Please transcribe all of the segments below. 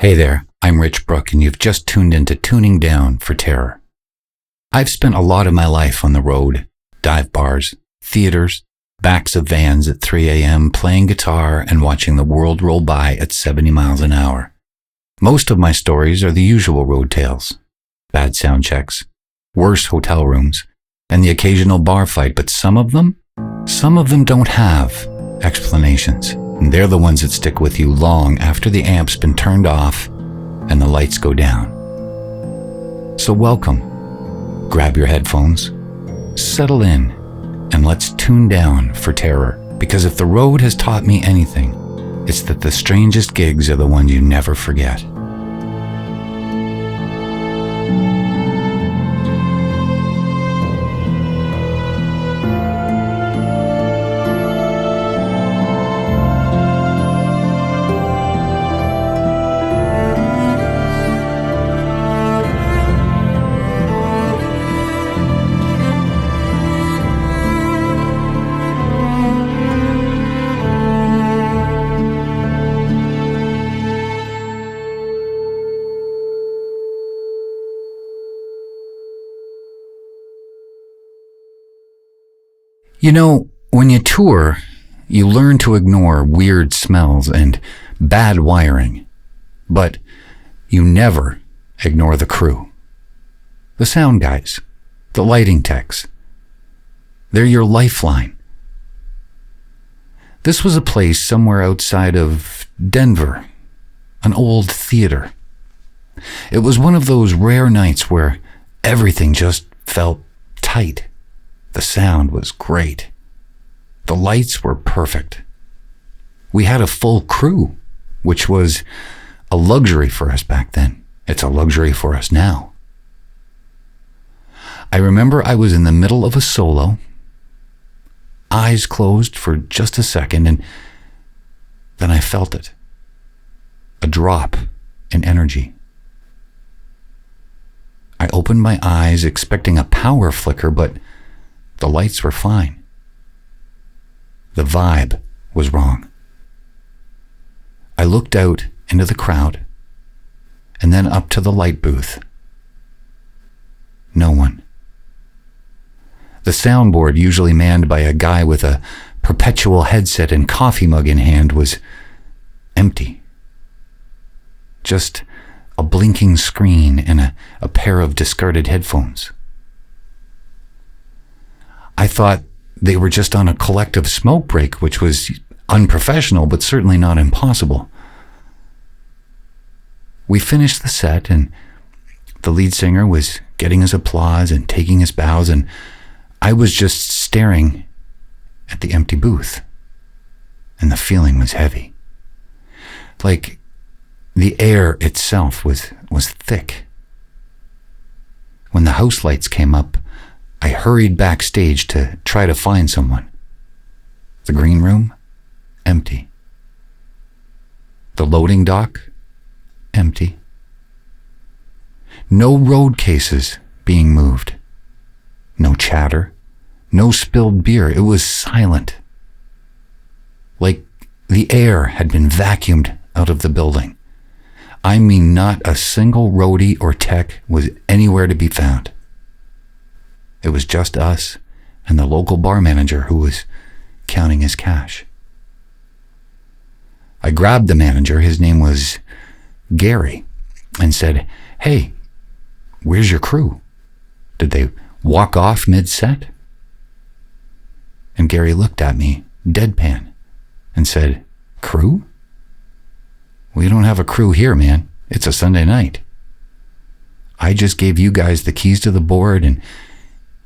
Hey there, I'm Rich Bruck, and you've just tuned into Tuning Down for Terror. I've spent a lot of my life on the road, dive bars, theaters, backs of vans at 3 a.m., playing guitar and watching the world roll by at 70 miles an hour. Most of my stories are the usual road tales. Bad sound checks, worse hotel rooms, and the occasional bar fight, but some of them don't have explanations. And they're the ones that stick with you long after the amp's been turned off and the lights go down. So welcome. Grab your headphones, settle in, and let's tune down for terror. Because if the road has taught me anything, it's that the strangest gigs are the ones you never forget. You know, when you tour, you learn to ignore weird smells and bad wiring, but you never ignore the crew. The sound guys, the lighting techs. They're your lifeline. This was a place somewhere outside of Denver, an old theater. It was one of those rare nights where everything just felt tight. The sound was great. The lights were perfect. We had a full crew, which was a luxury for us back then. It's a luxury for us now. I remember I was in the middle of a solo, eyes closed for just a second, and then I felt it. A drop in energy. I opened my eyes expecting a power flicker, but the lights were fine. The vibe was wrong. I looked out into the crowd and then up to the light booth. No one. The soundboard, usually manned by a guy with a perpetual headset and coffee mug in hand, was empty. Just a blinking screen and a pair of discarded headphones. I thought they were just on a collective smoke break, which was unprofessional, but certainly not impossible. We finished the set, and the lead singer was getting his applause and taking his bows, and I was just staring at the empty booth, and the feeling was heavy. Like the air itself was thick. When the house lights came up, I hurried backstage to try to find someone. The green room, empty. The loading dock, empty. No road cases being moved. No chatter, no spilled beer. It was silent. Like the air had been vacuumed out of the building. I mean, not a single roadie or tech was anywhere to be found. It was just us and the local bar manager who was counting his cash. I grabbed the manager, his name was Gary, and said, "Hey, where's your crew? Did they walk off mid-set?" And Gary looked at me, deadpan, and said, "Crew? We don't have a crew here, man. It's a Sunday night. I just gave you guys the keys to the board, and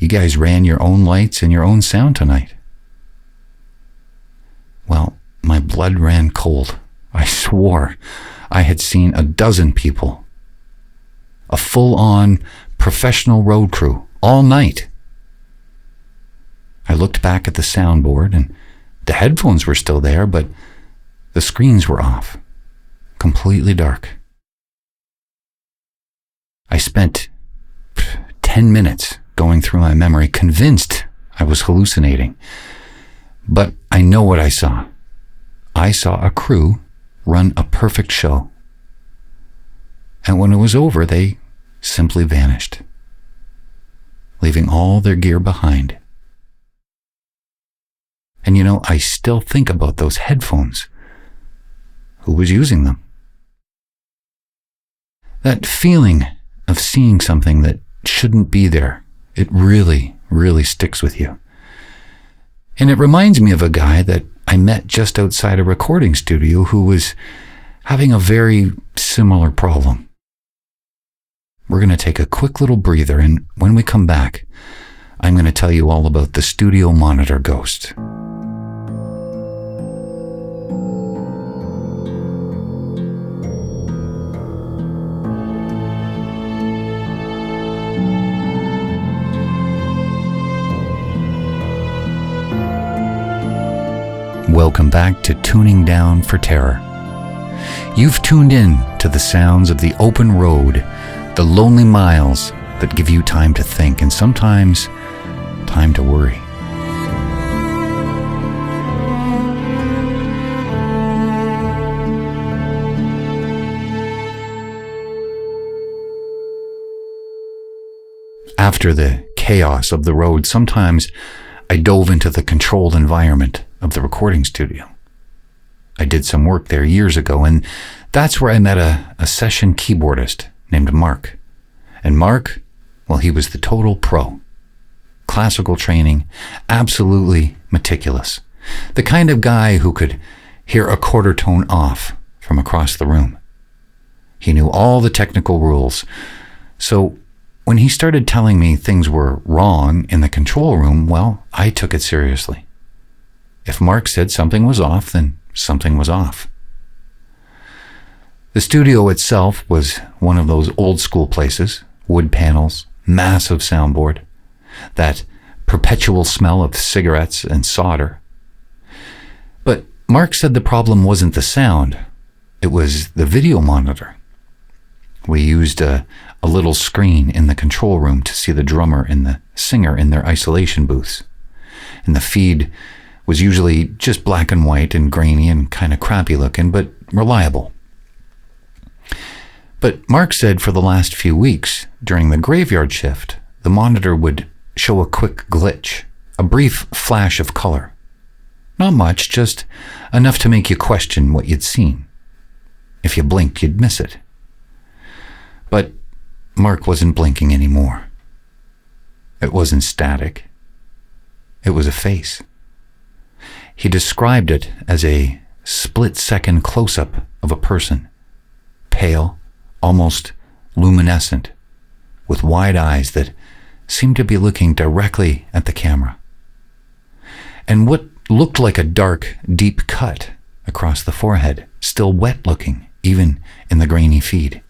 you guys ran your own lights and your own sound tonight." Well, my blood ran cold. I swore I had seen a dozen people. A full-on professional road crew all night. I looked back at the soundboard, and the headphones were still there, but the screens were off, completely dark. I spent 10 minutes going through my memory, convinced I was hallucinating. But I know what I saw. I saw a crew run a perfect show. And when it was over, they simply vanished, leaving all their gear behind. And I still think about those headphones. Who was using them? That feeling of seeing something that shouldn't be there, it really, really sticks with you. And it reminds me of a guy that I met just outside a recording studio who was having a very similar problem. We're going to take a quick little breather, and when we come back, I'm going to tell you all about the studio monitor ghost. Welcome back to Tuning Down for Terror. You've tuned in to the sounds of the open road, the lonely miles that give you time to think and sometimes time to worry. After the chaos of the road, sometimes I dove into the controlled environment of the recording studio. I did some work there years ago, and that's where I met a session keyboardist named Mark. And Mark, well, he was the total pro. Classical training, absolutely meticulous. The kind of guy who could hear a quarter tone off from across the room. He knew all the technical rules. So when he started telling me things were wrong in the control room, well, I took it seriously. If Mark said something was off, then something was off. The studio itself was one of those old school places, wood panels, massive soundboard, that perpetual smell of cigarettes and solder. But Mark said the problem wasn't the sound, it was the video monitor. We used a little screen in the control room to see the drummer and the singer in their isolation booths. And the feed was usually just black and white and grainy and kind of crappy looking, but reliable. But Mark said for the last few weeks, during the graveyard shift, the monitor would show a quick glitch, a brief flash of color. Not much, just enough to make you question what you'd seen. If you blinked, you'd miss it. But Mark wasn't blinking anymore. It wasn't static. It was a face. He described it as a split-second close-up of a person, pale, almost luminescent, with wide eyes that seemed to be looking directly at the camera. And what looked like a dark, deep cut across the forehead, still wet-looking, even in the grainy feed.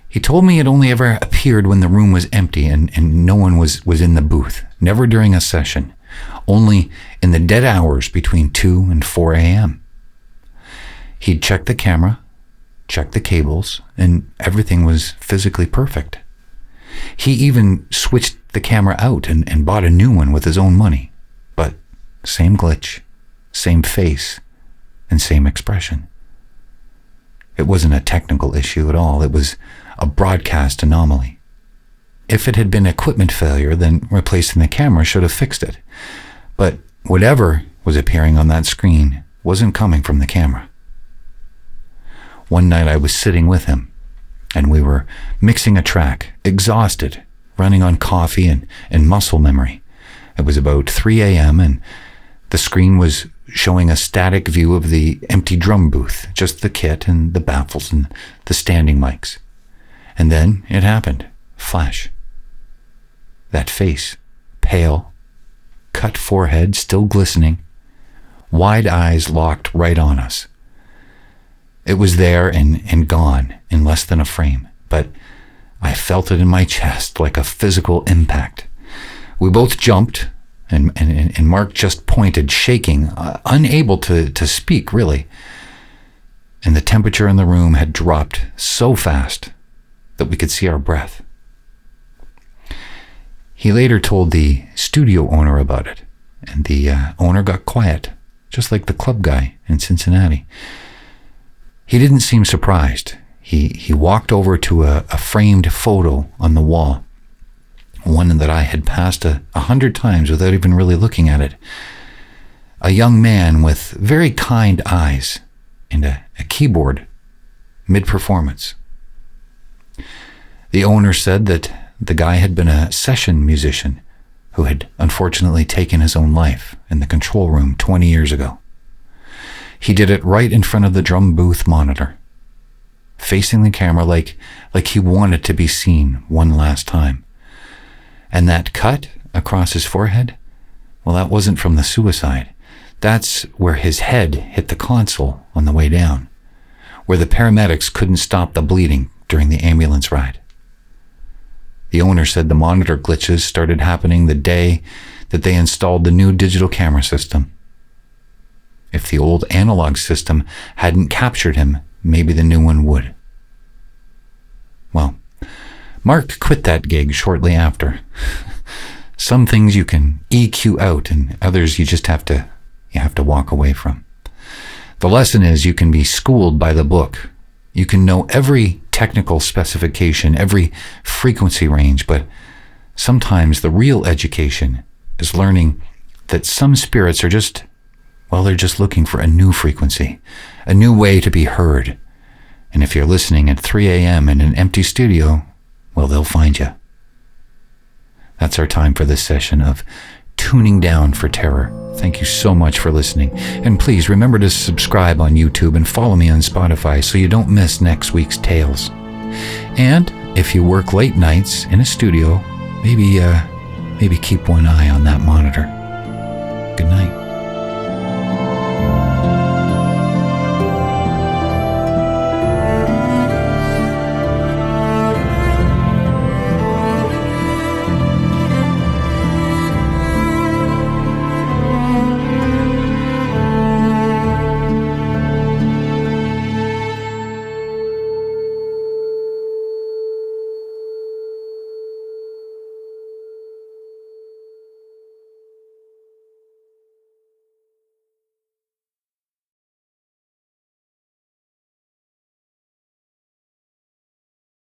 He told me it only ever appeared when the room was empty and no one was in the booth, never during a session, only in the dead hours between 2 and 4 a.m. He'd check the camera, check the cables, and everything was physically perfect. He even switched the camera out and bought a new one with his own money. But same glitch, same face, and same expression. It wasn't a technical issue at all. It was a broadcast anomaly. If it had been equipment failure, then replacing the camera should have fixed it. But whatever was appearing on that screen wasn't coming from the camera. One night I was sitting with him, and we were mixing a track, exhausted, running on coffee and muscle memory. It was about 3 a.m., and the screen was showing a static view of the empty drum booth, just the kit and the baffles and the standing mics. And then it happened. Flash. That face, pale, cut forehead still glistening, wide eyes locked right on us. It was there and gone in less than a frame, but I felt it in my chest like a physical impact. We both jumped, and Mark just pointed, shaking, unable to speak, really. And the temperature in the room had dropped so fast that we could see our breath. He later told the studio owner about it, and the owner got quiet, just like the club guy in Cincinnati. He didn't seem surprised. He walked over to a framed photo on the wall, one that I had passed 100 times without even really looking at it. A young man with very kind eyes and a keyboard mid-performance. The owner said that the guy had been a session musician who had unfortunately taken his own life in the control room 20 years ago. He did it right in front of the drum booth monitor, facing the camera like he wanted to be seen one last time. And that cut across his forehead, well, that wasn't from the suicide. That's where his head hit the console on the way down, where the paramedics couldn't stop the bleeding during the ambulance ride. The owner said the monitor glitches started happening the day that they installed the new digital camera system. If the old analog system hadn't captured him, maybe the new one would. Well, Mark quit that gig shortly after. Some things you can EQ out, and others you just have to walk away from. The lesson is you can be schooled by the book. You can know every technical specification, every frequency range, but sometimes the real education is learning that some spirits are just looking for a new frequency, a new way to be heard. And if you're listening at 3 a.m. in an empty studio, well, they'll find you. That's our time for this session of Tuning Down for Terror. Thank you so much for listening. And please remember to subscribe on YouTube and follow me on Spotify so you don't miss next week's tales. And if you work late nights in a studio, maybe keep one eye on that monitor.